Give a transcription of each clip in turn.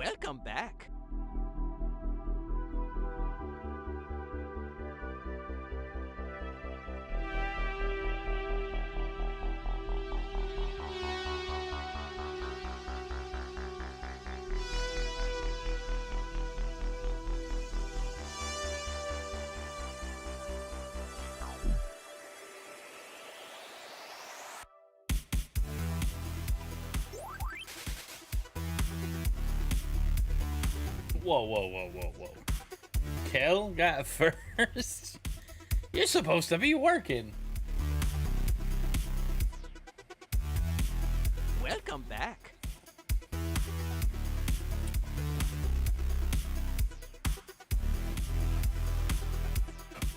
Welcome back. Whoa. Kel got first? You're supposed to be working. Welcome back.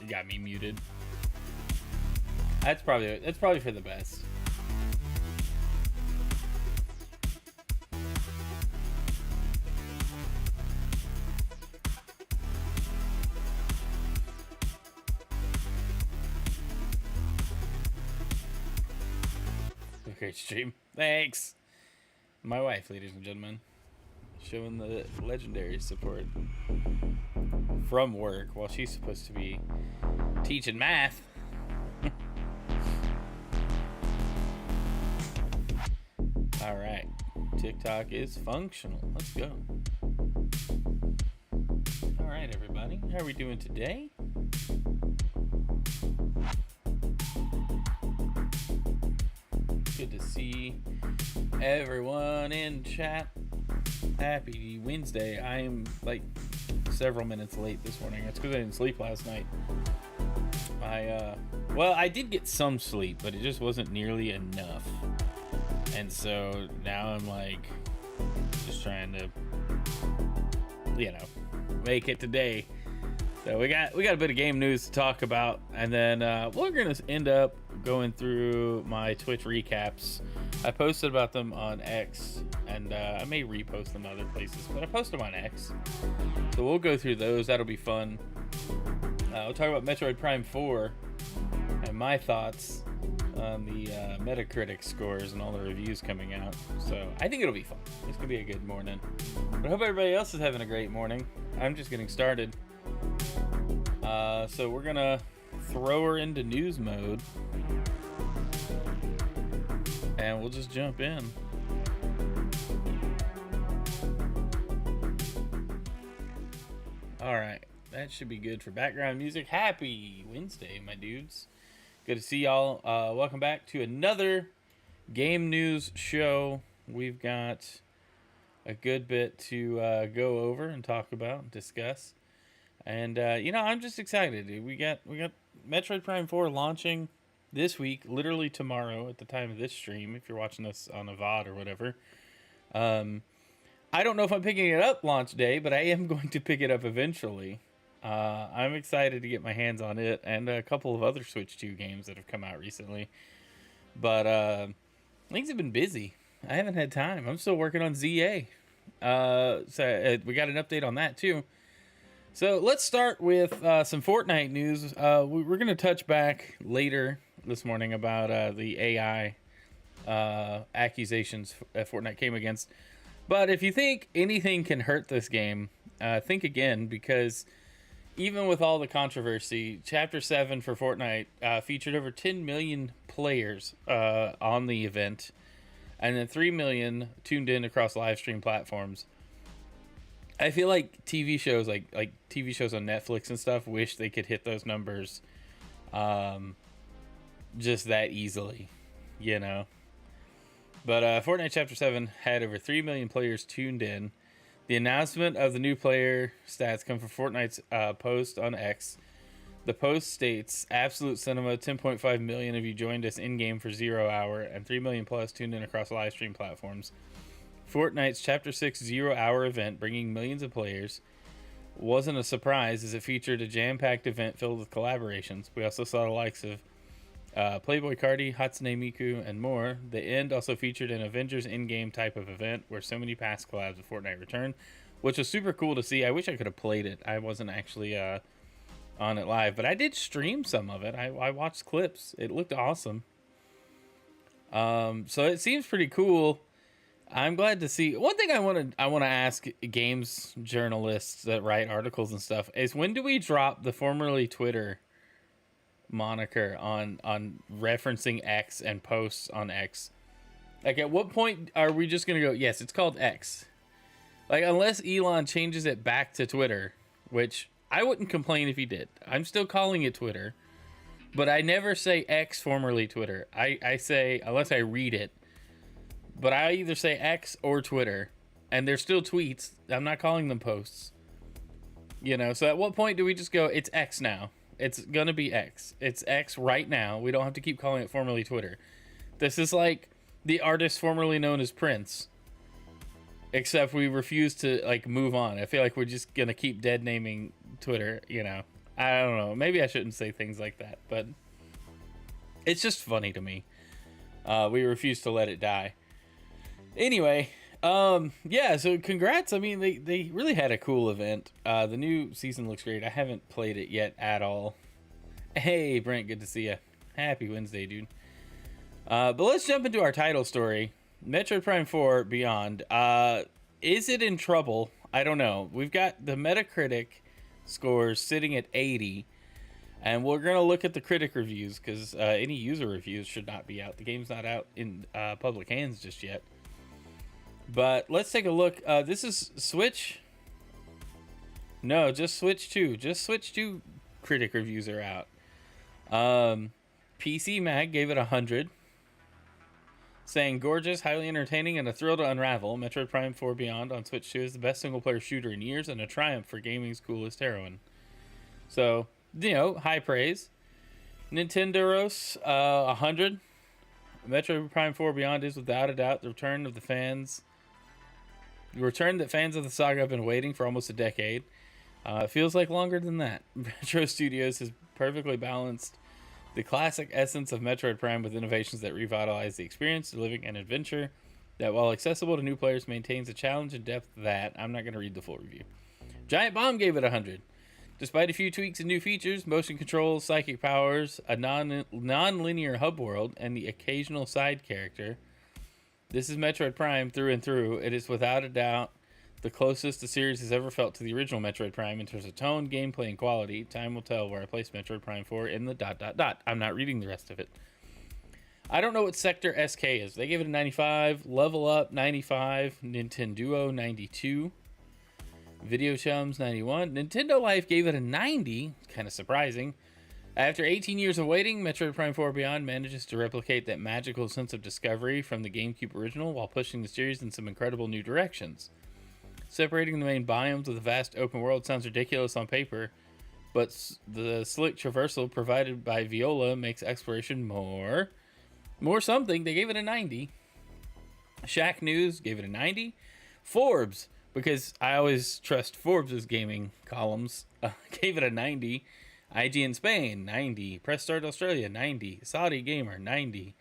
You got me muted. That's probably for the best. Great stream. Thanks. My wife, ladies and gentlemen, showing the legendary support from work while she's supposed to be teaching math. All right. TikTok is functional. Let's go. All right, everybody. How are we doing today? Good to see everyone in chat. Happy Wednesday. I'm like several minutes late this morning. That's because I didn't sleep last night. I did get some sleep, but it just wasn't nearly enough. And so now I'm like just trying to, make it today. So we got a bit of game news to talk about, and then we're gonna end up going through my Twitch recaps. I posted about them on X, and I may repost them other places, but I post them on X. So we'll go through those. That'll be fun. We'll talk about Metroid Prime 4 and my thoughts on the Metacritic scores and all the reviews coming out. So I think it'll be fun. It's gonna be a good morning. But I hope everybody else is having a great morning. I'm just getting started. So we're gonna throw her into news mode, and we'll just jump in. All right, that should be good for background music. Happy Wednesday, my dudes. Good to see y'all. Welcome back to another game news show. We've got a good bit to go over and talk about and discuss. And I'm just excited, dude. We got Metroid Prime 4 launching this week, literally tomorrow at the time of this stream, if you're watching this on a VOD or whatever. I don't know if I'm picking it up launch day, but I am going to pick it up eventually. I'm excited to get my hands on it and a couple of other Switch 2 games that have come out recently. But things have been busy. I haven't had time. I'm still working on ZA. So we got an update on that too. So let's start with some Fortnite news. We're going to touch back later this morning about the AI accusations that Fortnite came against. But if you think anything can hurt this game, think again, because even with all the controversy, Chapter 7 for Fortnite featured over 10 million players on the event, and then 3 million tuned in across live stream platforms. I feel like TV shows like TV shows on Netflix and stuff wish they could hit those numbers just that easily, But Fortnite Chapter 7 had over 3 million players tuned in. The announcement of the new player stats come from Fortnite's post on X. The post states, Absolute Cinema, 10.5 million of you joined us in-game for 0 hour, and 3 million plus tuned in across live stream platforms. Fortnite's Chapter 6 0 hour event, bringing millions of players, wasn't a surprise as it featured a jam-packed event filled with collaborations. We also saw the likes of Playboy Cardi, Hatsune Miku, and more. The end also featured an Avengers in-game type of event where so many past collabs with Fortnite returned, which was super cool to see. I wish I could have played it. I wasn't actually on it live, but I did stream some of it. I watched clips. It looked awesome. So it seems pretty cool. I'm glad to see. One thing I want to ask games journalists that write articles and stuff is, when do we drop the formerly Twitter moniker on referencing X and posts on X? Like, at what point are we just gonna go, yes, it's called X? Like, unless Elon changes it back to Twitter, which I wouldn't complain if he did. I'm still calling it Twitter, but I never say X, formerly Twitter. I say, unless I read it, but I either say X or Twitter, and they're still tweets. I'm not calling them posts. You know, so at what point do we just go, it's X now? It's gonna be X. It's X right now. We don't have to keep calling it formerly Twitter. This is like the artist formerly known as Prince, except we refuse to, like, move on. I feel like we're just gonna keep dead naming Twitter, you know. I don't know. Maybe I shouldn't say things like that, but it's just funny to me. We refuse to let it die. Anyway, yeah, so congrats. I mean, they really had a cool event. The new season looks great. I haven't played it yet at all. Hey, Brent, good to see you. Happy Wednesday, dude. But let's jump into our title story. Metroid Prime 4 Beyond. Is it in trouble? I don't know. We've got the Metacritic scores sitting at 80. And we're going to look at the critic reviews, because any user reviews should not be out. The game's not out in public hands just yet. But let's take a look. This is Switch. No, just Switch 2. Just Switch 2 critic reviews are out. PC Mag gave it 100. Saying, gorgeous, highly entertaining, and a thrill to unravel. Metroid Prime 4 Beyond on Switch 2 is the best single-player shooter in years and a triumph for gaming's coolest heroine. So, you know, high praise. Nintendoros, 100. Metroid Prime 4 Beyond is without a doubt the return of the fans. The return that fans of the saga have been waiting for almost a decade. It feels like longer than that. Retro Studios has perfectly balanced the classic essence of Metroid Prime with innovations that revitalize the experience, delivering an adventure that, while accessible to new players, maintains a challenge and depth that... I'm not going to read the full review. Giant Bomb gave it 100. Despite a few tweaks and new features, motion controls, psychic powers, a non-linear hub world, and the occasional side character, this is Metroid Prime through and through. It is without a doubt the closest the series has ever felt to the original Metroid Prime in terms of tone, gameplay, and quality. Time will tell where I place Metroid Prime 4 in the ... I'm not reading the rest of it. I don't know what Sector SK is. They gave it a 95. Level Up, 95. Nintendo 92. Video Chums, 91. Nintendo Life gave it a 90. Kind of surprising. After 18 years of waiting, Metroid Prime 4 Beyond manages to replicate that magical sense of discovery from the GameCube original while pushing the series in some incredible new directions. Separating the main biomes with a vast open world sounds ridiculous on paper, but the slick traversal provided by Viola makes exploration more something. They gave it a 90. Shack News gave it a 90. Forbes, because I always trust Forbes' gaming columns, gave it a 90. IGN Spain, 90. Press Start Australia, 90. Saudi Gamer, 90.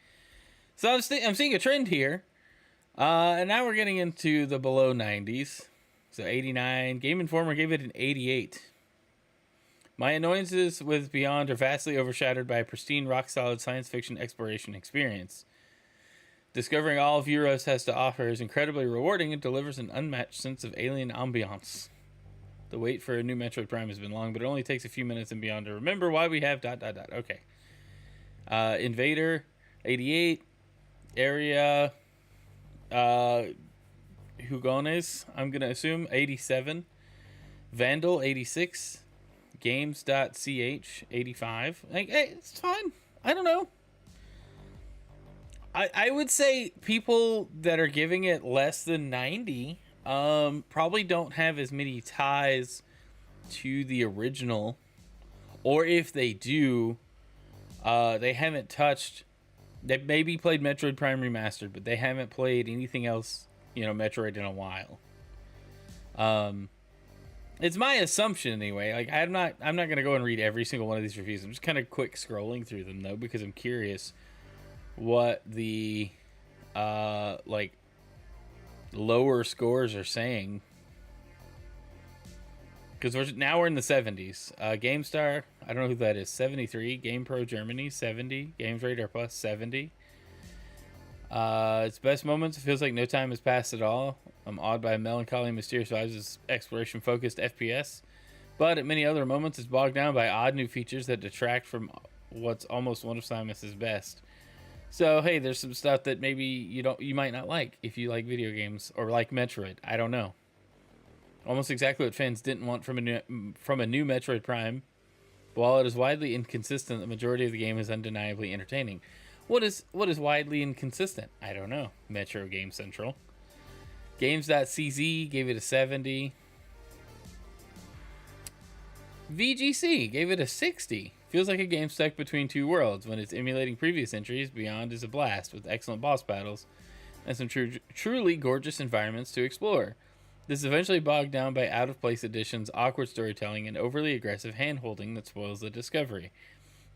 So I'm seeing a trend here. And now we're getting into the below 90s. So 89. Game Informer gave it an 88. My annoyances with Beyond are vastly overshadowed by a pristine, rock-solid science fiction exploration experience. Discovering all Vuros has to offer is incredibly rewarding and delivers an unmatched sense of alien ambiance. The wait for a new Metroid Prime has been long, but it only takes a few minutes and beyond to remember why we have ... Okay. Invader, 88. Area... Hugones, I'm going to assume, 87. Vandal, 86. Games.ch, 85. Like, hey, it's fine. I don't know. I would say people that are giving it less than 90 probably don't have as many ties to the original. Or if they do, they haven't touched... They maybe played Metroid Prime Remastered, but they haven't played anything else, you know, Metroid in a while. It's my assumption anyway. Like, I'm not gonna go and read every single one of these reviews. I'm just kind of quick scrolling through them though, because I'm curious what the like lower scores are saying. Because we're in the 70s. GameStar, I don't know who that is, 73. GamePro Germany, 70. Games Radar Plus, 70. Its best moments, it feels like no time has passed at all. I'm awed by melancholy and mysterious vibes as exploration-focused FPS. But at many other moments, it's bogged down by odd new features that detract from what's almost one of Simus's best. So hey, there's some stuff that maybe you might not like if you like video games or like Metroid. I don't know. Almost exactly what fans didn't want from a new Metroid Prime. While it is widely inconsistent, the majority of the game is undeniably entertaining. What is widely inconsistent? I don't know. Metro Game Central. Games.cz gave it a 70. VGC gave it a 60. Feels like a game stuck between two worlds. When it's emulating previous entries, Beyond is a blast with excellent boss battles and some truly gorgeous environments to explore. This is eventually bogged down by out-of-place additions, awkward storytelling, and overly aggressive hand-holding that spoils the discovery.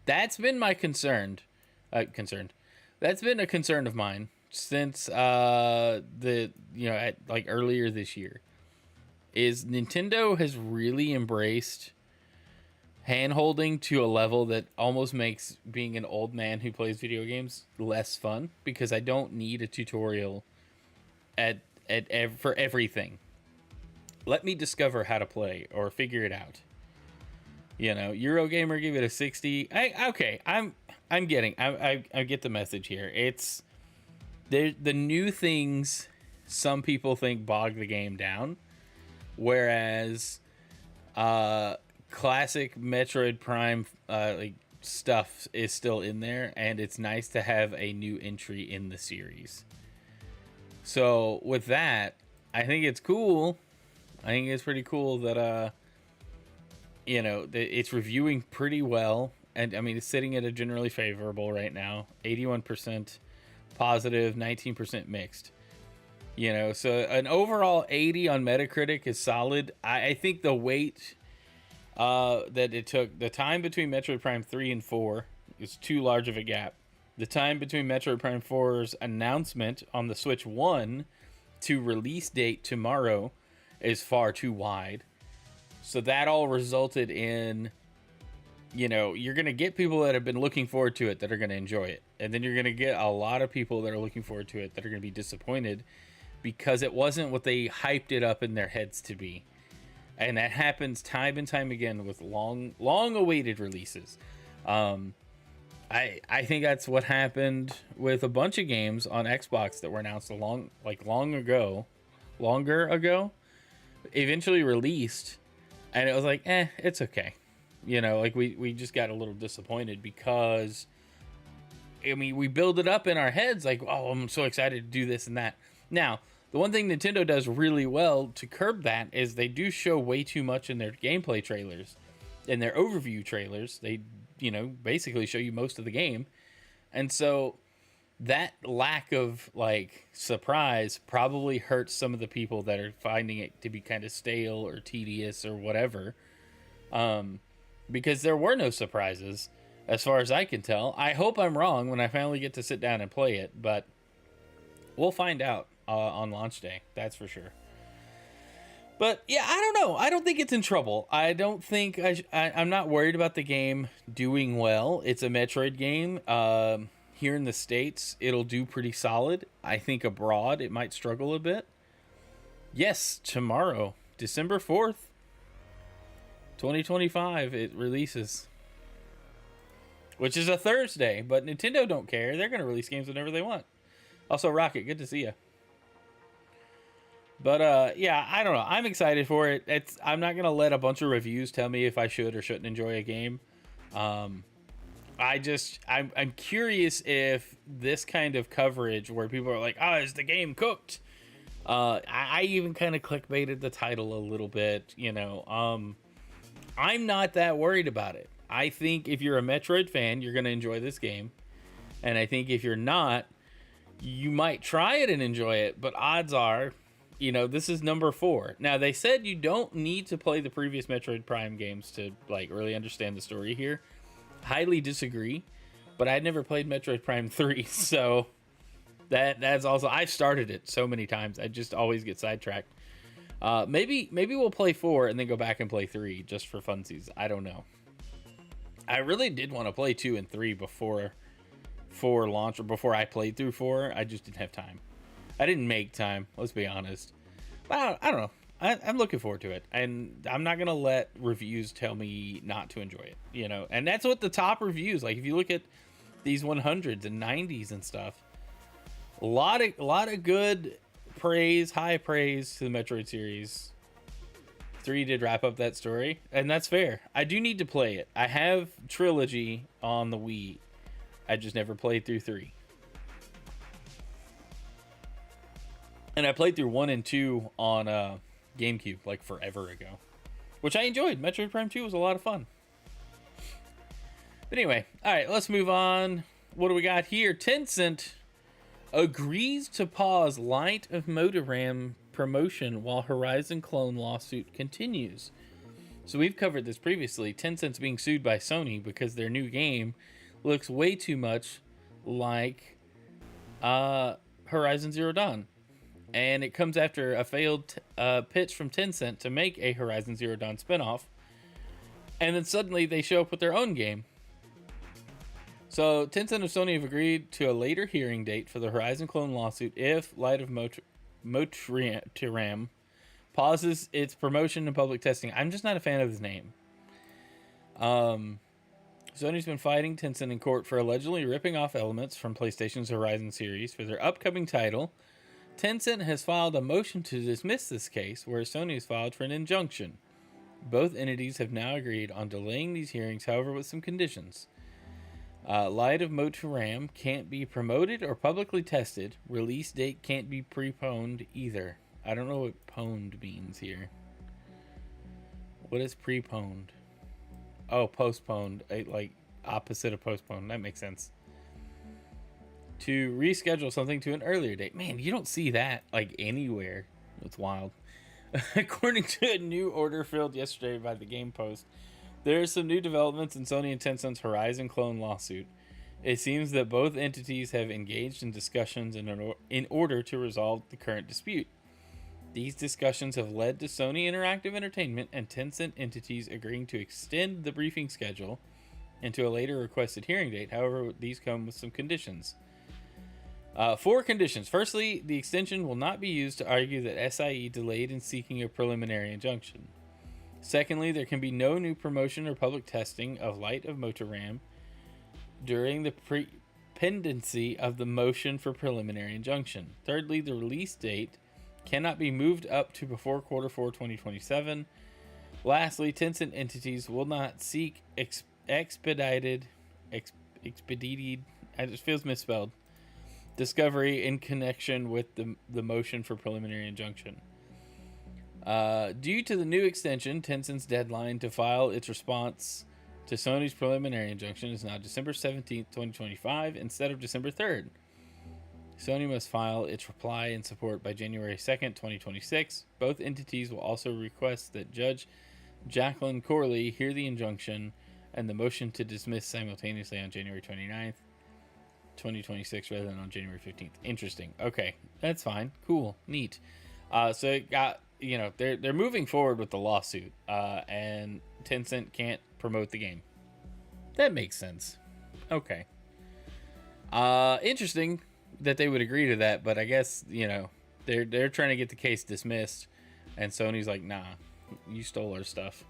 That's been my concern. That's been a concern of mine since earlier this year. Is Nintendo has really embraced hand-holding to a level that almost makes being an old man who plays video games less fun, because I don't need a tutorial for everything. Let me discover how to play or figure it out. Eurogamer gave it a 60. I get the message here. It's the new things some people think bog the game down, whereas classic Metroid Prime stuff is still in there, and it's nice to have a new entry in the series. So with that, I think it's cool. I think it's pretty cool that it's reviewing pretty well, and I mean it's sitting at a generally favorable right now, 81% positive, 19% mixed. So an overall 80 on Metacritic is solid. I think the wait that it took, the time between Metroid Prime 3 and 4 is too large of a gap. The time between Metroid Prime 4's announcement on the Switch 1 to release date tomorrow is far too wide. So that all resulted in, you're going to get people that have been looking forward to it that are going to enjoy it. And then you're going to get a lot of people that are looking forward to it that are going to be disappointed because it wasn't what they hyped it up in their heads to be. And that happens time and time again with long awaited releases. I think that's what happened with a bunch of games on Xbox that were announced longer ago, eventually released, and it was like, it's okay. We just got a little disappointed because, we build it up in our heads like, oh, I'm so excited to do this and that. Now, the one thing Nintendo does really well to curb that is they do show way too much in their gameplay trailers. In their overview trailers, they, basically show you most of the game. And so that lack of, surprise probably hurts some of the people that are finding it to be kind of stale or tedious or whatever. Because there were no surprises, as far as I can tell. I hope I'm wrong when I finally get to sit down and play it, but we'll find out on launch day, that's for sure. But yeah, I don't know. I don't think it's in trouble. I don't think I'm not worried about the game doing well. It's a Metroid game. Here in the States, it'll do pretty solid. I think abroad, it might struggle a bit. Yes, tomorrow, December 4th, 2025, it releases. Which is a Thursday, but Nintendo don't care. They're going to release games whenever they want. Also, Rocket, good to see you. But yeah, I don't know. I'm excited for it. I'm not gonna let a bunch of reviews tell me if I should or shouldn't enjoy a game. I'm curious if this kind of coverage where people are like, "Oh, is the game cooked?" I even kind of clickbaited the title a little bit. I'm not that worried about it. I think if you're a Metroid fan, you're gonna enjoy this game, and I think if you're not, you might try it and enjoy it. But odds are, this is number 4. Now, they said you don't need to play the previous Metroid Prime games to, really understand the story here. Highly disagree, but I'd never played Metroid Prime 3, so that's also... I've started it so many times, I just always get sidetracked. Maybe we'll play 4 and then go back and play 3 just for funsies. I don't know. I really did want to play 2 and 3 before for launch or before I played through 4. I just didn't have time. I didn't make time, let's be honest. But I don't know. I'm looking forward to it, and I'm not gonna let reviews tell me not to enjoy it, you know. And that's what the top reviews, like if you look at these 100s and 90s and stuff, a lot of good praise, high praise to the Metroid series. 3 did wrap up that story, and that's fair. I do need to play it. I have Trilogy on the Wii. I just never played through 3. And I played through 1 and 2 on GameCube like forever ago, which I enjoyed. Metroid Prime 2 was a lot of fun. But anyway, all right, let's move on. What do we got here? Tencent agrees to pause Light of Motoram promotion while Horizon clone lawsuit continues. So we've covered this previously. Tencent's being sued by Sony because their new game looks way too much like Horizon Zero Dawn. And it comes after a failed pitch from Tencent to make a Horizon Zero Dawn spinoff. And then suddenly they show up with their own game. So Tencent and Sony have agreed to a later hearing date for the Horizon clone lawsuit if Light of Motoram pauses its promotion and public testing. I'm just not a fan of his name. Sony's been fighting Tencent in court for allegedly ripping off elements from PlayStation's Horizon series for their upcoming title. Tencent has filed a motion to dismiss this case, whereas Sony has filed for an injunction. Both entities have now agreed on delaying these hearings, however, with some conditions. Light of Motoram can't be promoted or publicly tested. Release date can't be preponed either. I don't know what poned means here. What is preponed? Oh, postponed. Like opposite of postponed. That makes sense. To reschedule something to an earlier date. Man, you don't see that like anywhere. It's wild. According to a new order filled yesterday by the Game Post, there are some new developments in Sony and Tencent's Horizon clone lawsuit. It seems that both entities have engaged in discussions in order to resolve the current dispute. These discussions have led to Sony Interactive Entertainment and Tencent entities agreeing to extend the briefing schedule into a later requested hearing date. However, these come with some conditions. 4 conditions. Firstly, the extension will not be used to argue that SIE delayed in seeking a preliminary injunction. Secondly, there can be no new promotion or public testing of Light of Motoram during the pendency of the motion for preliminary injunction. Thirdly, the release date cannot be moved up to before Q4 2027. Lastly, Tencent entities will not seek expedited, it just feels misspelled, discovery in connection with the motion for preliminary injunction. Due to the new extension, Tencent's deadline to file its response to Sony's preliminary injunction is now December 17th, 2025, instead of December 3rd. Sony must file its reply in support by January 2nd, 2026. Both entities will also request that Judge Jacqueline Corley hear the injunction and the motion to dismiss simultaneously on January 29th, 2026, rather than on January 15th. Interesting. Okay, that's fine. Cool. Neat. So it got, they're moving forward with the lawsuit, and Tencent can't promote the game. That makes sense. Okay. Interesting that they would agree to that, but I guess, they're trying to get the case dismissed, and Sony's like, nah, you stole our stuff.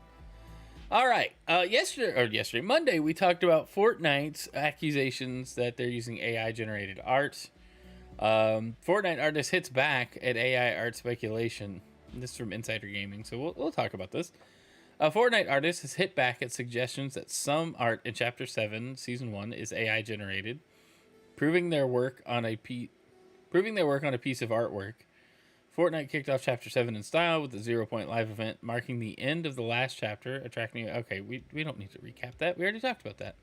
All right. Monday, we talked about Fortnite's accusations that they're using AI-generated art. Fortnite artist hits back at AI art speculation. This is from Insider Gaming, so we'll talk about this. A Fortnite artist has hit back at suggestions that some art in Chapter 7, Season 1 is AI-generated, proving their work on a piece of artwork. Fortnite kicked off Chapter 7 in style with a 0 Point live event, marking the end of the last chapter, attracting... Okay, we don't need to recap that. We already talked about that.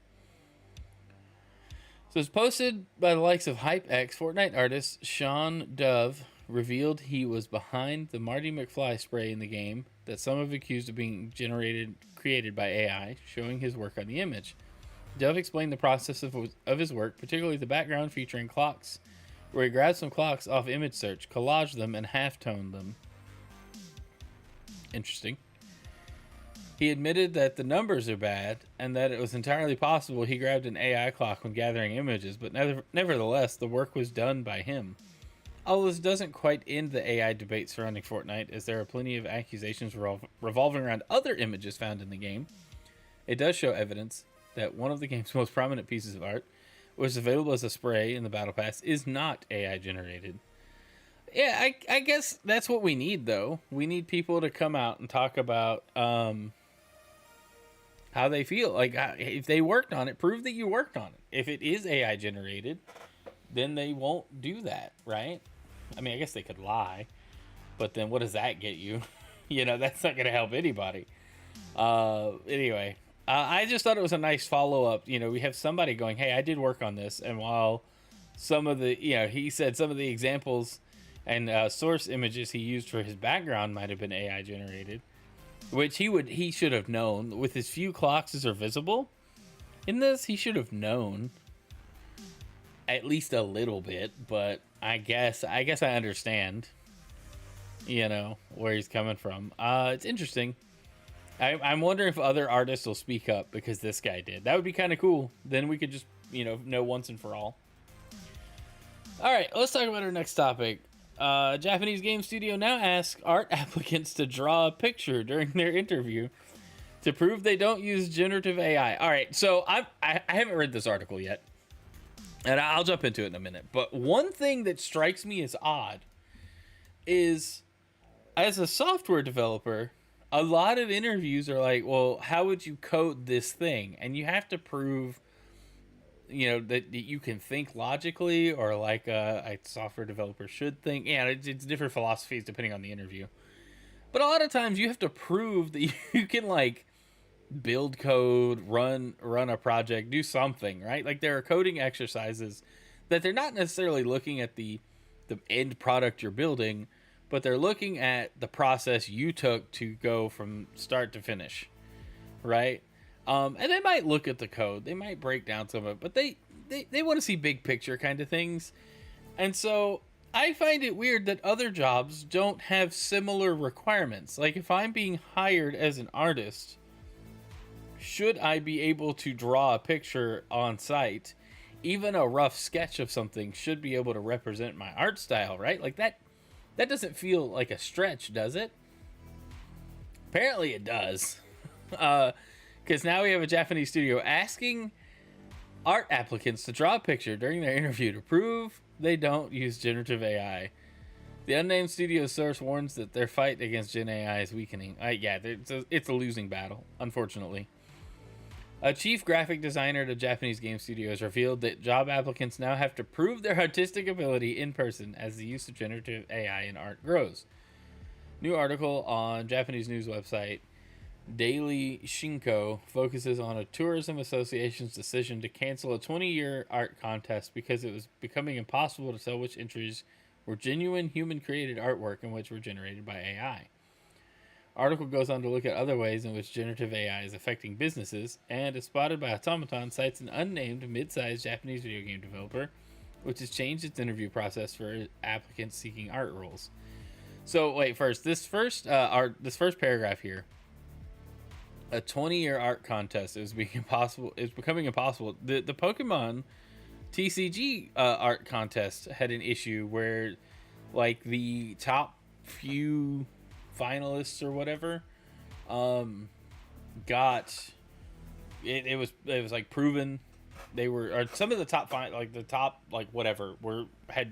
So it's posted by the likes of HypeX. Fortnite artist Sean Dove revealed he was behind the Marty McFly spray in the game that some have accused of being created by AI, showing his work on the image. Dove explained the process of his work, particularly the background featuring clocks, where he grabbed some clocks off image search, collaged them, and half-toned them. Interesting. He admitted that the numbers are bad and that it was entirely possible he grabbed an AI clock when gathering images, but nevertheless, the work was done by him. Although this doesn't quite end the AI debate surrounding Fortnite, as there are plenty of accusations revolving around other images found in the game, it does show evidence that one of the game's most prominent pieces of art, which is available as a spray in the Battle Pass, is not AI generated. Yeah, I guess that's what we need, though. We need people to come out and talk about how they feel. Like, if they worked on it, prove that you worked on it. If it is AI generated, then they won't do that, right? I mean, I guess they could lie, but then what does that get you? That's not going to help anybody. Anyway, I just thought it was a nice follow-up. We have somebody going, hey, I did work on this, and while some of the, he said some of the examples and source images he used for his background might have been AI generated, which he should have known. With as few clocks as are visible in this, he should have known at least a little bit, but I guess I understand, where he's coming from. It's interesting. I'm wondering if other artists will speak up because this guy did. That would be kind of cool. Then we could just, know once and for all. All right, let's talk about our next topic. Japanese game studio now asks art applicants to draw a picture during their interview to prove they don't use generative AI. All right, so I haven't read this article yet, and I'll jump into it in a minute. But one thing that strikes me as odd is, as a software developer, a lot of interviews are like, well, how would you code this thing? And you have to prove, that you can think logically, or like a software developer should think. Yeah, it's different philosophies depending on the interview. But a lot of times you have to prove that you can, like, build code, run a project, do something, right? Like, there are coding exercises that they're not necessarily looking at the end product you're building, but they're looking at the process you took to go from start to finish, right? And they might look at the code, they might break down some of it, but they want to see big picture kind of things. And so I find it weird that other jobs don't have similar requirements. Like, if I'm being hired as an artist, should I be able to draw a picture on site? Even a rough sketch of something should be able to represent my art style, right? Like, that doesn't feel like a stretch, does it? Apparently it does. Because now we have a Japanese studio asking art applicants to draw a picture during their interview to prove they don't use generative AI. The unnamed studio source warns that their fight against Gen AI is weakening. It's a losing battle, unfortunately. A chief graphic designer at a Japanese game studio has revealed that job applicants now have to prove their artistic ability in person as the use of generative AI in art grows. New article on Japanese news website Daily Shinko focuses on a tourism association's decision to cancel a 20-year art contest because it was becoming impossible to tell which entries were genuine human-created artwork and which were generated by AI. Article goes on to look at other ways in which generative AI is affecting businesses, and, as spotted by Automaton, cites an unnamed mid-sized Japanese video game developer, which has changed its interview process for applicants seeking art roles. So, wait, this first paragraph here. A 20-year art contest is becoming impossible. The Pokemon TCG art contest had an issue where, like, the top few finalists or whatever got it was like proven they were, or some of the top had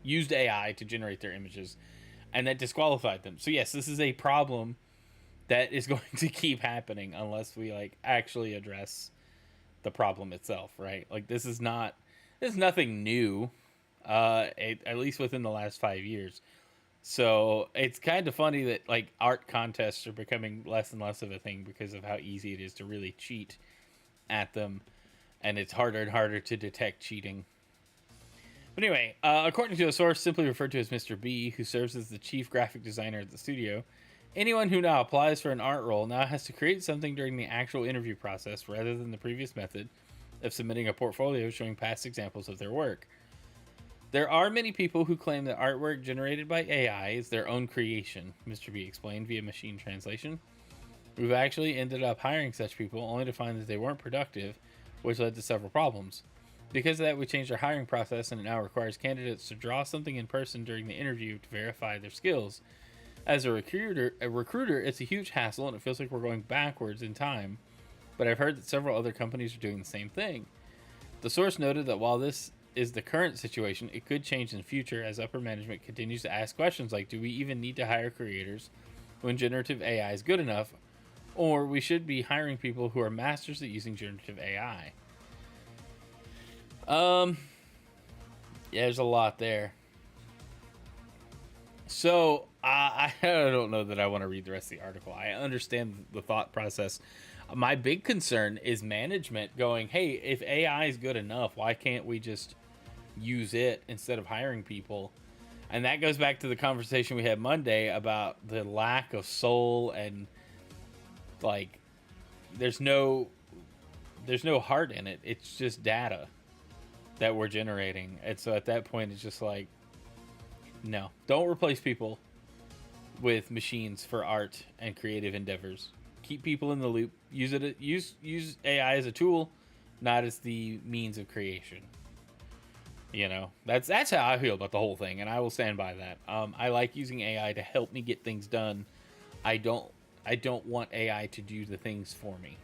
used AI to generate their images, and that disqualified them. So yes, this is a problem that is going to keep happening unless we, like, actually address the problem itself, right? Like, this is nothing new, at least within the last 5 years. So it's kind of funny that, like, art contests are becoming less and less of a thing because of how easy it is to really cheat at them, and it's harder and harder to detect cheating. But anyway, according to a source simply referred to as Mr. B, who serves as the chief graphic designer at the studio, anyone who now applies for an art role now has to create something during the actual interview process rather than the previous method of submitting a portfolio showing past examples of their work. There are many people who claim that artwork generated by AI is their own creation, Mr. B explained via machine translation. We've actually ended up hiring such people only to find that they weren't productive, which led to several problems. Because of that, we changed our hiring process and it now requires candidates to draw something in person during the interview to verify their skills. As a recruiter, it's a huge hassle and it feels like we're going backwards in time, but I've heard that several other companies are doing the same thing. The source noted that while this is the current situation, it could change in the future as upper management continues to ask questions like, do we even need to hire creators when generative AI is good enough, or we should be hiring people who are masters at using generative AI. Yeah, there's a lot there. So I don't know that I want to read the rest of the article. I understand the thought process. My big concern is management going, hey, if AI is good enough, why can't we just use it instead of hiring people? And that goes back to the conversation we had Monday about the lack of soul and like there's no heart in it. It's just data that we're generating. And so at that point it's just like, no, don't replace people with machines for art and creative endeavors. Keep people in the loop. Use AI as a tool, not as the means of creation. You know, that's how I feel about the whole thing, and I will stand by that. I like using AI to help me get things done. I don't want AI to do the things for me.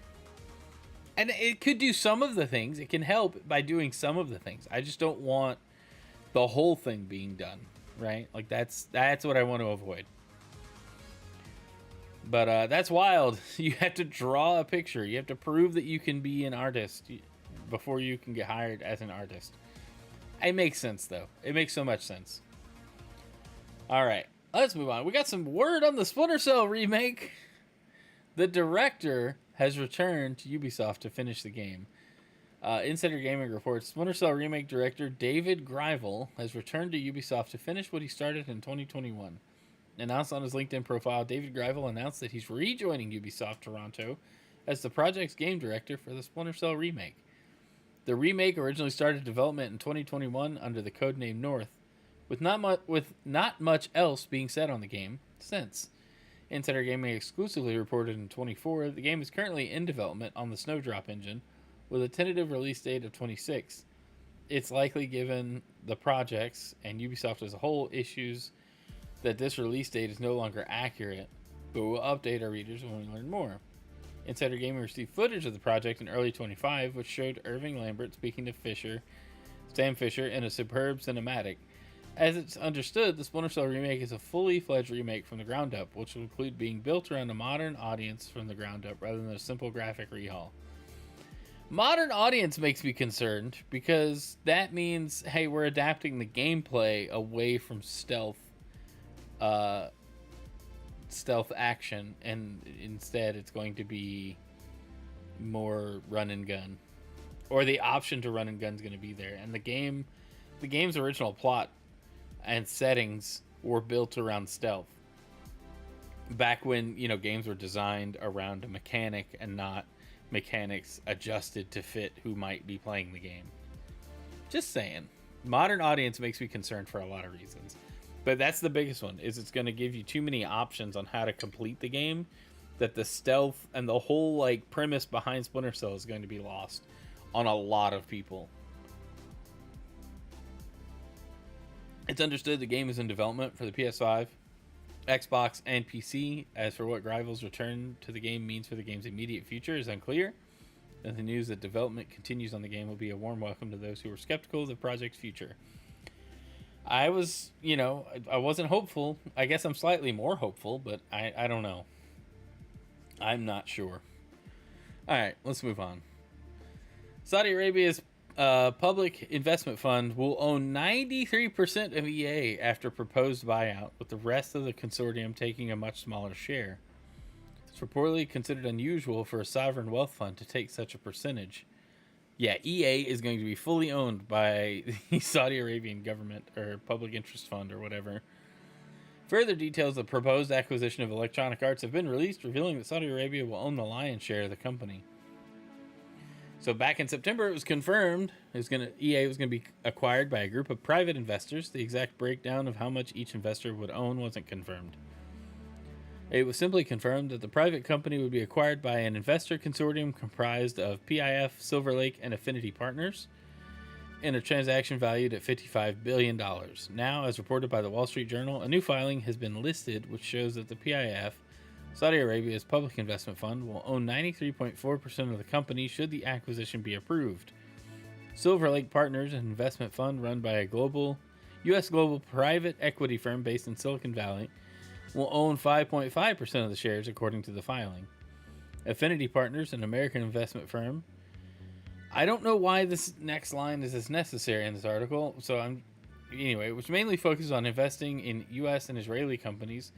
And it could do some of the things. It can help by doing some of the things. I just don't want the whole thing being done, right? Like that's what I want to avoid. But that's wild. You have to draw a picture. You have to prove that you can be an artist before you can get hired as an artist. It makes sense, though. It makes so much sense. All right, let's move on. We got some word on the Splinter Cell remake. The director has returned to Ubisoft to finish the game. Insider Gaming reports Splinter Cell remake director David Grivel has returned to Ubisoft to finish what he started in 2021. Announced on his LinkedIn profile, David Grivel announced that he's rejoining Ubisoft Toronto as the project's game director for the Splinter Cell remake. The remake originally started development in 2021 under the codename North, with not much else being said on the game since. Insider Gaming exclusively reported in 24 the game is currently in development on the Snowdrop engine, with a tentative release date of 26. It's likely, given the projects and Ubisoft as a whole issues, that this release date is no longer accurate, but we'll update our readers when we learn more. Insider Gaming received footage of the project in early 25, which showed Irving Lambert speaking to Sam Fisher in a superb cinematic. As it's understood, the Splinter Cell remake is a fully fledged remake from the ground up, which will include being built around a modern audience from the ground up rather than a simple graphic rehaul. Modern audience makes me concerned because that means, hey, we're adapting the gameplay away from stealth action, and instead it's going to be more run and gun, or the option to run and gun is going to be there. And the game's original plot and settings were built around stealth back when games were designed around a mechanic and not mechanics adjusted to fit who might be playing the game. Just saying, modern audience makes me concerned for a lot of reasons. But that's the biggest one, is it's going to give you too many options on how to complete the game, that the stealth and the whole premise behind Splinter Cell is going to be lost on a lot of people. It's understood the game is in development for the PS5, Xbox, and PC. As for what Grivel's return to the game means for the game's immediate future is unclear. And the news that development continues on the game will be a warm welcome to those who were skeptical of the project's future. I was, I wasn't hopeful. I guess I'm slightly more hopeful, but I don't know. I'm not sure. All right, let's move on. Saudi Arabia's public investment fund will own 93% of EA after proposed buyout, with the rest of the consortium taking a much smaller share. It's reportedly considered unusual for a sovereign wealth fund to take such a percentage. Yeah, EA is going to be fully owned by the Saudi Arabian government or public interest fund or whatever. Further details of the proposed acquisition of Electronic Arts have been released, revealing that Saudi Arabia will own the lion's share of the company. So back in September, it was confirmed EA was going to be acquired by a group of private investors. The exact breakdown of how much each investor would own wasn't confirmed. It was simply confirmed that the private company would be acquired by an investor consortium comprised of PIF, Silver Lake, and Affinity Partners in a transaction valued at $55 billion. Now, as reported by the Wall Street Journal, a new filing has been listed which shows that the PIF, Saudi Arabia's public investment fund, will own 93.4% of the company should the acquisition be approved. Silver Lake Partners, an investment fund run by a U.S. global private equity firm based in Silicon Valley, will own 5.5% of the shares according to the filing. Affinity Partners, an American investment firm. I don't know why this next line is as necessary in this article, which mainly focuses on investing in U.S. and Israeli companies,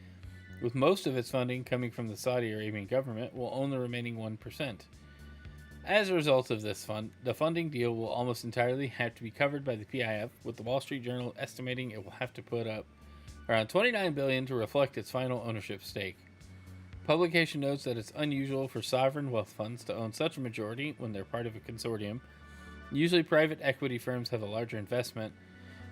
with most of its funding coming from the Saudi Arabian government, will own the remaining 1%. As a result of this the funding deal will almost entirely have to be covered by the PIF, with the Wall Street Journal estimating it will have to put up around $29 billion to reflect its final ownership stake. Publication notes that it's unusual for sovereign wealth funds to own such a majority when they're part of a consortium. Usually private equity firms have a larger investment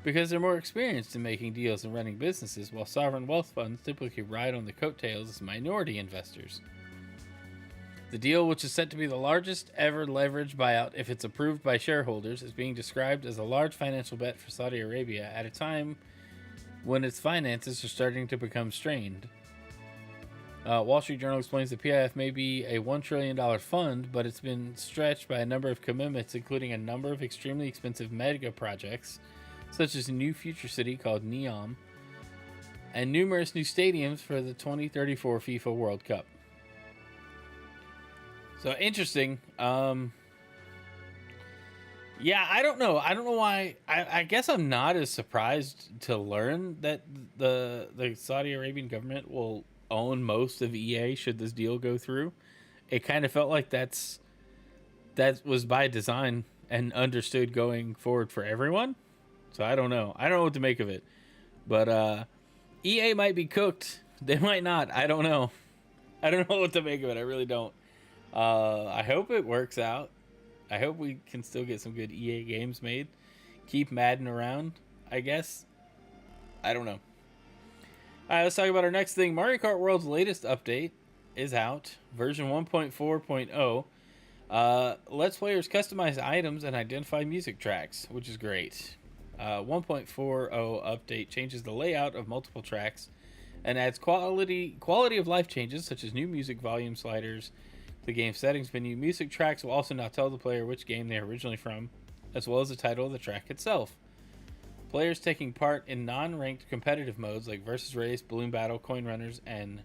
because they're more experienced in making deals and running businesses, while sovereign wealth funds typically ride on the coattails as minority investors. The deal, which is set to be the largest ever leveraged buyout if it's approved by shareholders, is being described as a large financial bet for Saudi Arabia at a time when its finances are starting to become strained. Wall Street Journal explains the PIF may be a $1 trillion fund, but it's been stretched by a number of commitments, including a number of extremely expensive mega projects, such as a new future city called Neom, and numerous new stadiums for the 2034 FIFA World Cup. So interesting. Yeah, I don't know. I don't know why. I guess I'm not as surprised to learn that the Saudi Arabian government will own most of EA should this deal go through. It kind of felt like that was by design and understood going forward for everyone. So I don't know. I don't know what to make of it. But EA might be cooked. They might not. I don't know. I don't know what to make of it. I really don't. I hope it works out. I hope we can still get some good EA games made. Keep Madden around, I guess. I don't know. Alright, let's talk about our next thing. Mario Kart World's latest update is out. Version 1.4.0. Lets players customize items and identify music tracks, which is great. 1.40 update changes the layout of multiple tracks and adds quality of life changes such as new music volume sliders. The game settings menu. Music tracks will also now tell the player which game they are originally from, as well as the title of the track itself. Players taking part in non-ranked competitive modes like Versus Race, Balloon Battle, Coin Runners, and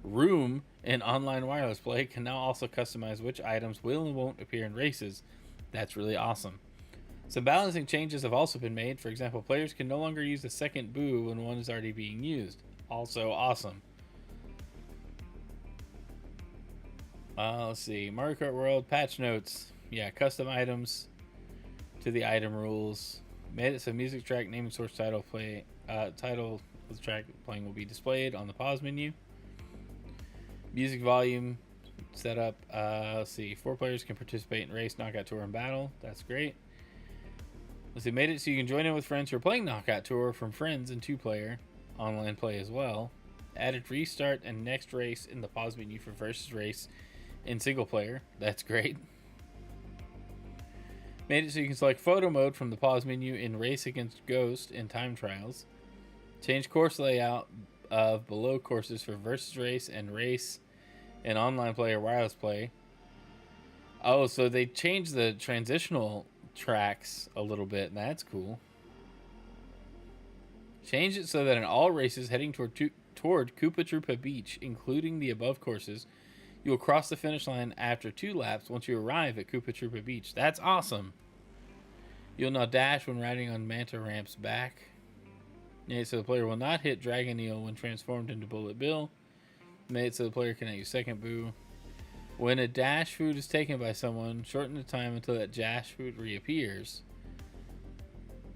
Room in online wireless play can now also customize which items will and won't appear in races. That's really awesome. Some balancing changes have also been made. For example, players can no longer use the second boo when one is already being used. Also awesome. Let's see. Mario Kart World patch notes. Yeah, custom items to the item rules. Made it so music track name and source title title of the track playing will be displayed on the pause menu. Music volume setup. Let's see. 4 players can participate in race, knockout tour, and battle. That's great. Let's see. Made it so you can join in with friends who are playing knockout tour from friends and 2-player online play as well. Added restart and next race in the pause menu for versus race in single player. That's great. Made it so you can select photo mode from the pause menu in Race Against Ghost in time trials. Change course layout of below courses for versus race and race in online player wireless play. Oh, so they changed the transitional tracks a little bit, and that's cool. Change it so that in all races heading toward Koopa Troopa Beach, including the above courses, you will cross the finish line after 2 laps once you arrive at Koopa Troopa Beach. That's awesome. You'll now dash when riding on Manta Ramp's back. Made it so the player will not hit Dragon Eel when transformed into Bullet Bill. Made it so the player cannot use second boo. When a dash food is taken by someone, shorten the time until that dash food reappears.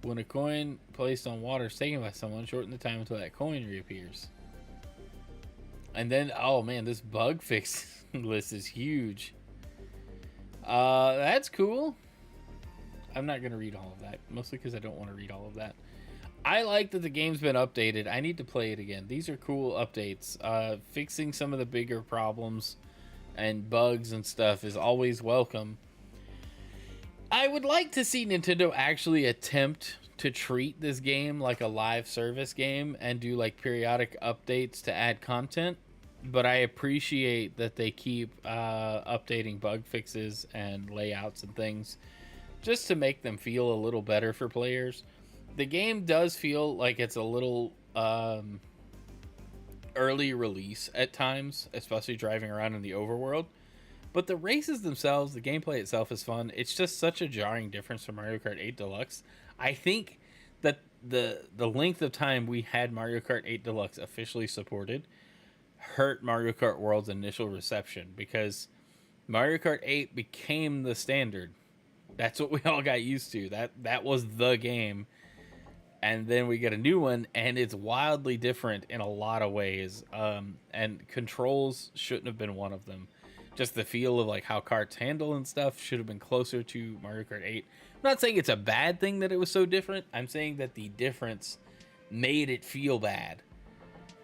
When a coin placed on water is taken by someone, shorten the time until that coin reappears. And then, oh man, this bug fix list is huge. That's cool. I'm not going to read all of that, mostly because I don't want to read all of that. I like that the game's been updated. I need to play it again. These are cool updates. Fixing some of the bigger problems and bugs and stuff is always welcome. I would like to see Nintendo actually attempt to treat this game like a live service game and do like periodic updates to add content. But I appreciate that they keep updating bug fixes and layouts and things just to make them feel a little better for players. The game does feel like it's a little early release at times, especially driving around in the overworld. But the races themselves, the gameplay itself is fun. It's just such a jarring difference from Mario Kart 8 Deluxe. I think that the length of time we had Mario Kart 8 Deluxe officially supported hurt Mario Kart World's initial reception, because Mario Kart 8 became the standard. That's what we all got used to. That was the game. And then we get a new one, and it's wildly different in a lot of ways. And controls shouldn't have been one of them. Just the feel of like how karts handle and stuff should have been closer to Mario Kart 8. I'm not saying it's a bad thing that it was so different. I'm saying that the difference made it feel bad.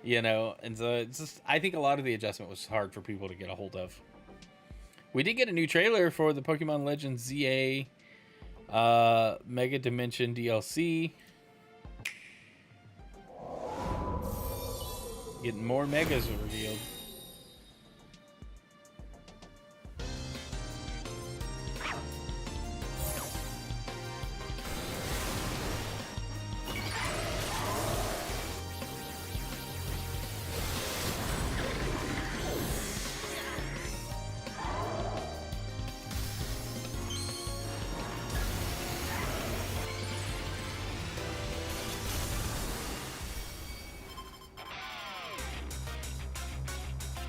You know, and so it's just, I think a lot of the adjustment was hard for people to get a hold of. We did get a new trailer for the Pokemon Legends ZA Mega Dimension DLC. Getting more megas revealed.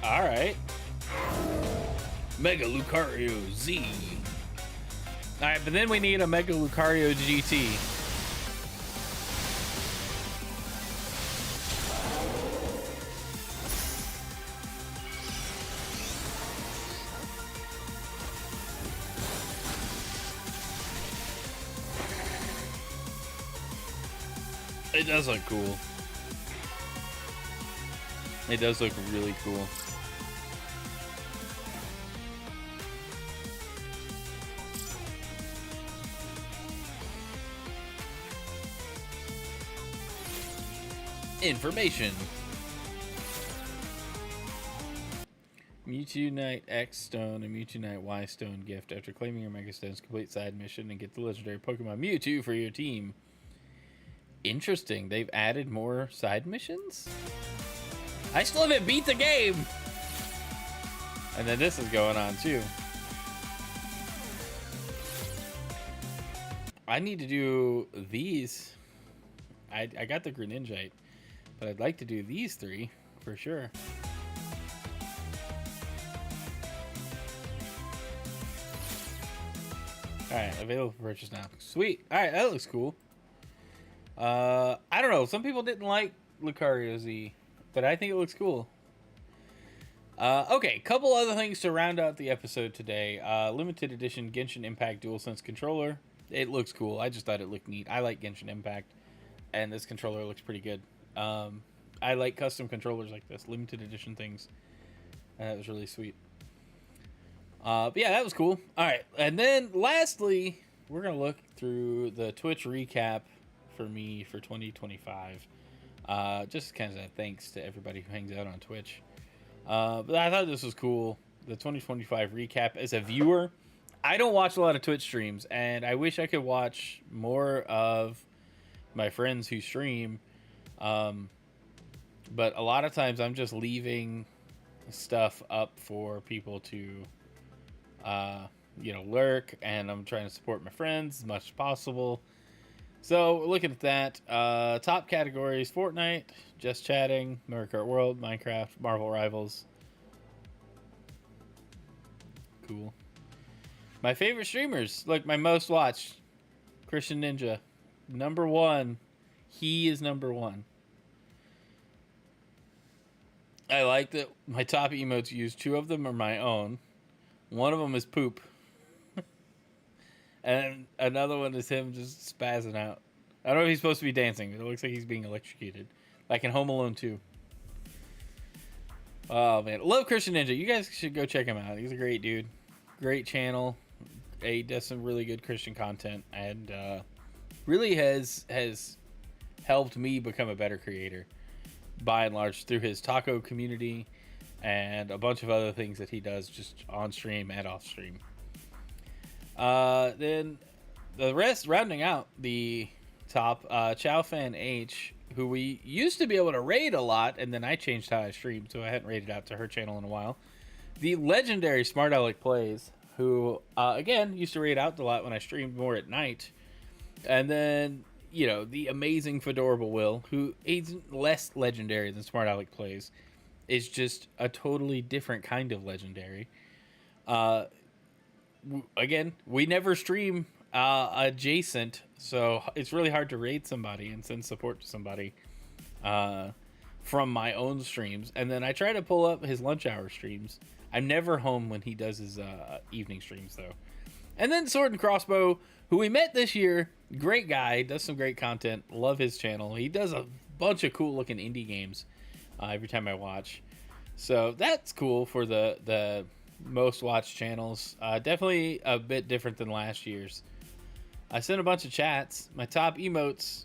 All right. Mega Lucario Z. All right, but then we need a Mega Lucario GT. It does look cool. It does look really cool. Information. Mewtwo Knight X Stone and Mewtwo Knight Y Stone gift. After claiming your Mega Stones, complete side mission and get the legendary Pokemon Mewtwo for your team. Interesting. They've added more side missions? I still haven't beat the game! And then this is going on too. I need to do these. I got the Greninjite, but I'd like to do these three for sure. Alright, available for purchase now. Sweet. Alright, that looks cool. I don't know. Some people didn't like Lucario Z, but I think it looks cool. Okay, couple other things to round out the episode today. Limited edition Genshin Impact DualSense controller. It looks cool. I just thought it looked neat. I like Genshin Impact, and this controller looks pretty good. I like custom controllers like this, limited edition things. That was really sweet. But yeah, that was cool. All right, and then lastly, we're gonna look through the Twitch recap for me for 2025. Just kind of thanks to everybody who hangs out on Twitch. But I thought this was cool. The 2025 recap as a viewer. I don't watch a lot of Twitch streams, and I wish I could watch more of my friends who stream. But a lot of times I'm just leaving stuff up for people to, lurk, and I'm trying to support my friends as much as possible. So looking at that, top categories: Fortnite, Just Chatting, Mario Kart World, Minecraft, Marvel Rivals. Cool. My favorite streamers, like my most watched, Christian Ninja, number one. He is number one. I like that my top emotes used. 2 of them are my own. One of them is poop. And another one is him just spazzing out. I don't know if he's supposed to be dancing, but it looks like he's being electrocuted. Like in Home Alone 2. Oh, man. Love Christian Ninja. You guys should go check him out. He's a great dude. Great channel. He does some really good Christian content. And really has helped me become a better creator. By and large, through his taco community and a bunch of other things that he does just on stream and off stream. Then the rest, rounding out the top, Chow Fan H, who we used to be able to raid a lot, and then I changed how I streamed, so I hadn't raided out to her channel in a while. The legendary Smart Alec Plays, who, again, used to raid out a lot when I streamed more at night. And then, you know, the amazing Fedorable Will, who he's less legendary than Smart Alec Plays, is just a totally different kind of legendary. Again, we never stream adjacent, so it's really hard to raid somebody and send support to somebody from my own streams. And then I try to pull up his lunch hour streams. I'm never home when he does his evening streams, though. And then Sword and Crossbow, who we met this year. Great guy, does some great content. Love his channel. He does a bunch of cool looking indie games every time I watch. So that's cool for the most watched channels. Definitely a bit different than last year's. I sent a bunch of chats. My top emotes,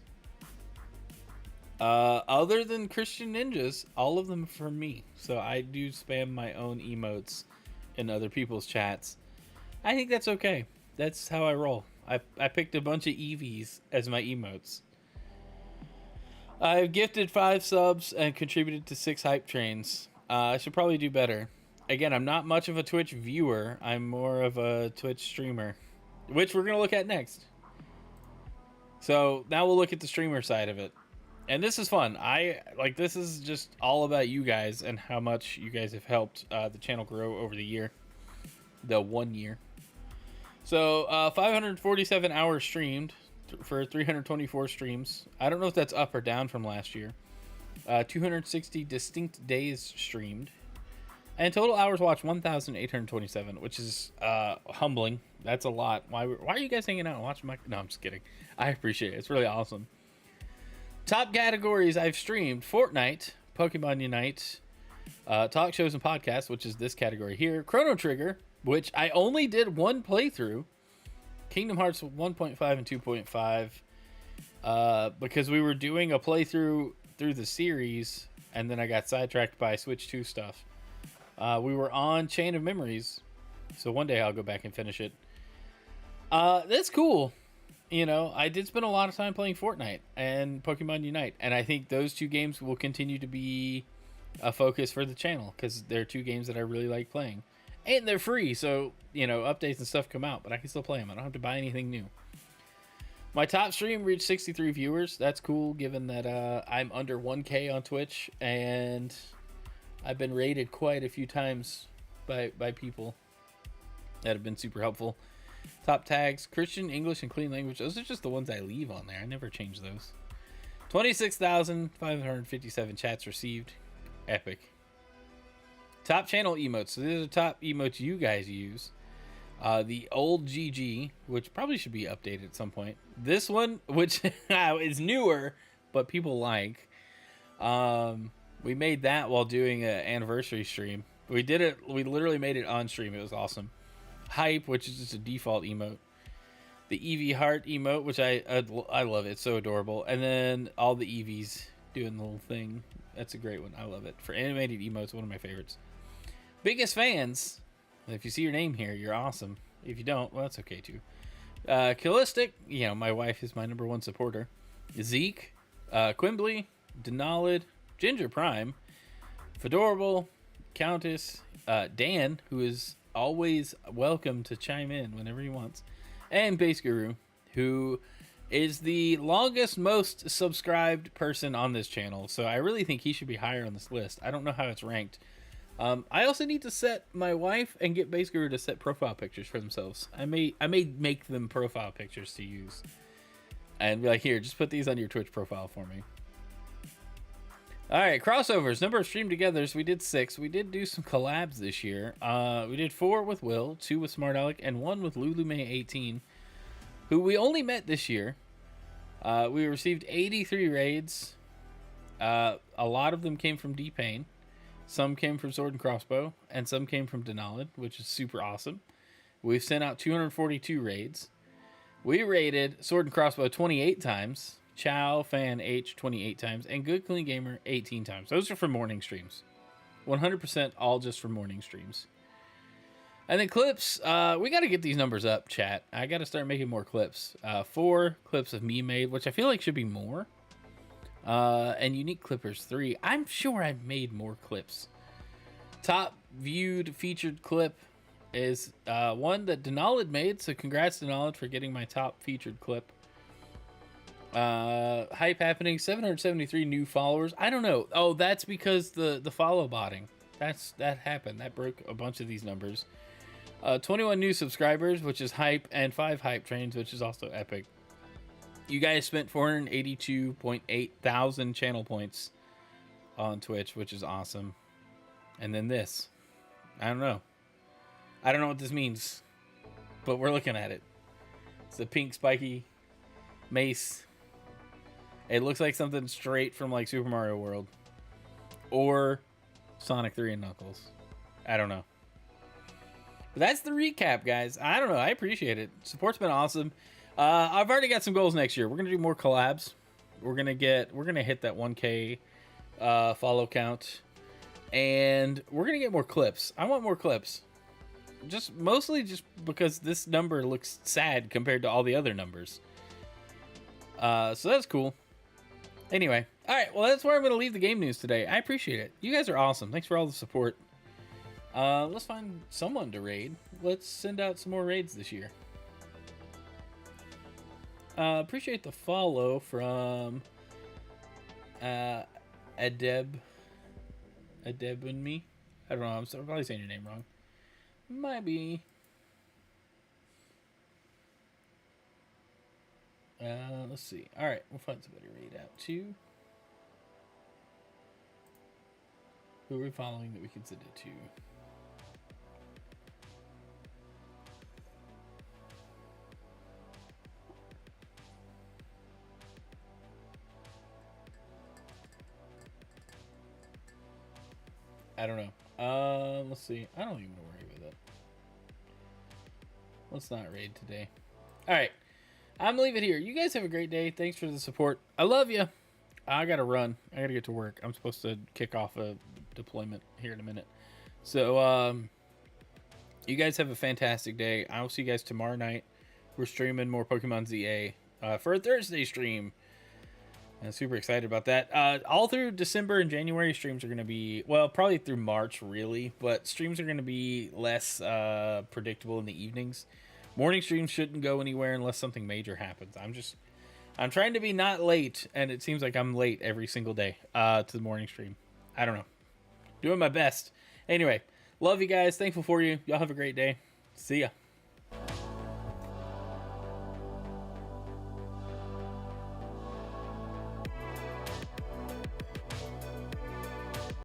other than Christian Ninjas, all of them are from me. So I do spam my own emotes in other people's chats. I think that's okay. That's how I roll. I picked a bunch of EVs as my emotes. I've gifted 5 subs and contributed to 6 hype trains. I should probably do better. Again, I'm not much of a Twitch viewer. I'm more of a Twitch streamer, which we're going to look at next. So now we'll look at the streamer side of it. And this is fun. This is just all about you guys and how much you guys have helped the channel grow over the year. The 1 year. So 547 hours streamed for 324 streams. I don't know if that's up or down from last year. 260 distinct days streamed. And total hours watched 1,827, which is humbling. That's a lot. Why are you guys hanging out and watching my... No, I'm just kidding. I appreciate it. It's really awesome. Top categories I've streamed. Fortnite, Pokemon Unite, talk shows and podcasts, which is this category here. Chrono Trigger, which I only did one playthrough. Kingdom Hearts 1.5 and 2.5. Because we were doing a playthrough through the series, and then I got sidetracked by Switch 2 stuff. We were on Chain of Memories, so one day I'll go back and finish it. That's cool. You know, I did spend a lot of time playing Fortnite and Pokemon Unite, and I think those two games will continue to be a focus for the channel because they're two games that I really like playing. And they're free, so, you know, updates and stuff come out, but I can still play them. I don't have to buy anything new. My top stream reached 63 viewers. That's cool, given that I'm under 1K on Twitch, and I've been rated quite a few times by people that have been super helpful. Top tags, Christian, English, and clean language. Those are just the ones I leave on there. I never change those. 26,557 chats received. Epic. Top channel emotes. So these are the top emotes you guys use. The old GG, which probably should be updated at some point. This one, which is newer, but people like. We made that while doing an anniversary stream. We did it. We literally made it on stream. It was awesome. Hype, which is just a default emote. The Eevee heart emote, which I love it. It's so adorable. And then all the Eevees doing the little thing. That's a great one. I love it. For animated emotes, one of my favorites. Biggest fans. If you see your name here, you're awesome. If you don't, well, that's okay too. Callistic, you know, my wife is my #1 supporter. Zeke, Quimbley, Denalid, Ginger Prime, Fedorable, Countess, Dan, who is always welcome to chime in whenever he wants, and Base Guru, who is the longest most subscribed person on this channel. So I really think he should be higher on this list. I don't know how it's ranked. I also need to set my wife and get Base Guru to set profile pictures for themselves. I may make them profile pictures to use and be like, here, just put these on your Twitch profile for me. All right, crossovers. Number of stream togethers. We did 6. We did do some collabs this year. We did 4 with Will, 2 with Smart Alec, and 1 with Lulu May 18, who we only met this year. We received 83 raids. A lot of them came from D-Pain. Some came from Sword and Crossbow, and some came from Denalid, which is super awesome. We've sent out 242 raids. We raided Sword and Crossbow 28 times, Chow Fan H 28 times, and Good Clean Gamer 18 times. Those are for morning streams. 100% all just for morning streams. And then clips, we got to get these numbers up, chat. I got to start making more clips. 4 clips of me made, which I feel like should be more. And unique clippers 3. I'm sure I've made more clips. Top viewed featured clip is one that Denalid made. So congrats Denalid for getting my top featured clip. Hype happening, 773 new followers. I don't know. Oh, that's because the follow botting. That happened. That broke a bunch of these numbers. 21 new subscribers, which is hype, and 5 hype trains, which is also epic. You guys spent 482.8 thousand channel points on Twitch, which is awesome. And then this. I don't know. I don't know what this means, but we're looking at it. It's a pink spiky mace. It looks like something straight from like Super Mario World or Sonic 3 and Knuckles. I don't know. But that's the recap, guys. I don't know. I appreciate it. Support's been awesome. I've already got some goals next year. We're gonna do more collabs. We're gonna hit that 1K follow count, and we're gonna get more clips. I want more clips. Mostly just because this number looks sad compared to all the other numbers. So that's cool. Anyway, all right. Well, that's where I'm gonna leave the game news today. I appreciate it. You guys are awesome. Thanks for all the support. Let's find someone to raid. Let's send out some more raids this year. Appreciate the follow from Adeb and me. I don't know. I'm probably saying your name wrong. Might be. Let's see. All right, we'll find somebody to raid out to. Who are we following that we can send it to? I don't know. Let's see. I don't even worry about that. Let's not raid today. All right. I'm gonna leave it here. You guys have a great day. Thanks for the support. I love you. I gotta run. I gotta get to work. I'm supposed to kick off a deployment here in a minute. So, you guys have a fantastic day. I will see you guys tomorrow night. We're streaming more Pokemon ZA for a Thursday stream. I'm super excited about that. All through December and January, streams are going to be, well, probably through March, really. But streams are going to be less predictable in the evenings. Morning streams shouldn't go anywhere unless something major happens. I'm trying to be not late, and it seems like I'm late every single day to the morning stream. I don't know. Doing my best. Anyway, love you guys. Thankful for you. Y'all have a great day. See ya.